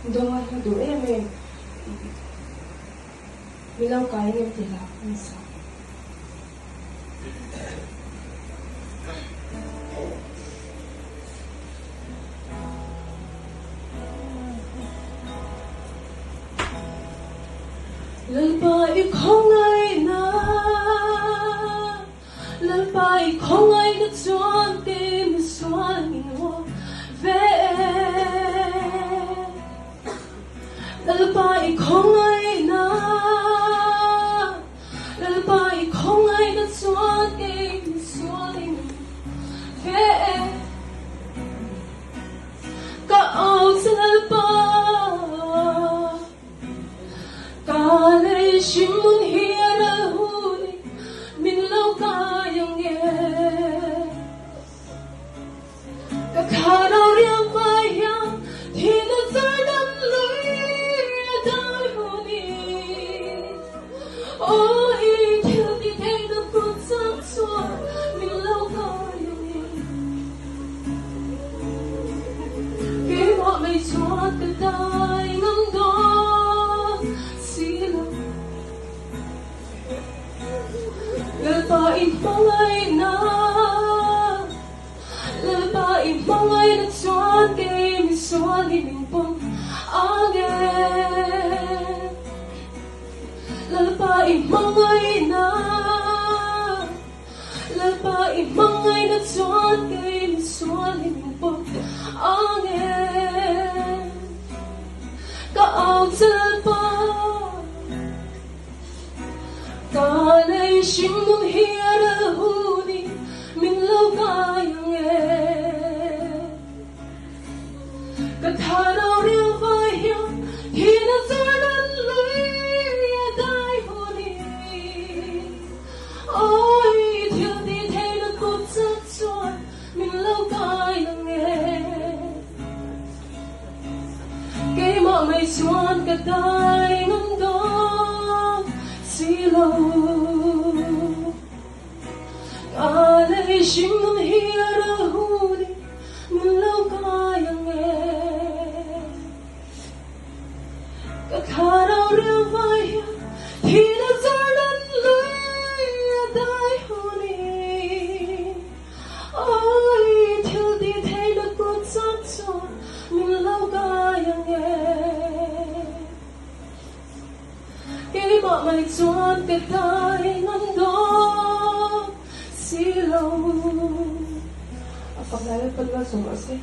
Dongan na do milaw kaya ng tila minsan. Lalpai không ai na, lalpai không ai đã chọn tim xoan ngô về. Lalpai không ai na, lalpai không ai đã chọn tim xoan về. Cả áo lalpai Kale shimun hiera huni min lau kayang ye Kakaraw riyang bayang Tinazardan lui dai huni Oh itil di tay na putsang suwa min lau kayang ye Kaya may suwat katay ng doon Lalpai mangay na Lalpai mangay na chuan kay misuan inimpong again Lalpai mangay na Lalpai mangay na chuan kay misuan inimpong again Kaaw sa lalpai Kanay shimun hiera huni min lau kayang e Katharaw riyang bayang Hinazardan lui dai huni Oy til di thay na kutsak chuan min lau kayang e Kay ma may chuan katay ng dong Silaw Alay shimun hiera huni min lau kayang e Kakaraw riyang bayang Hinazardan lui dai huni Ay til di thay na kutsak chuan min lau kayang e Kay ma may chuan katay ng dong silaw. Apag-alipag na sumasi.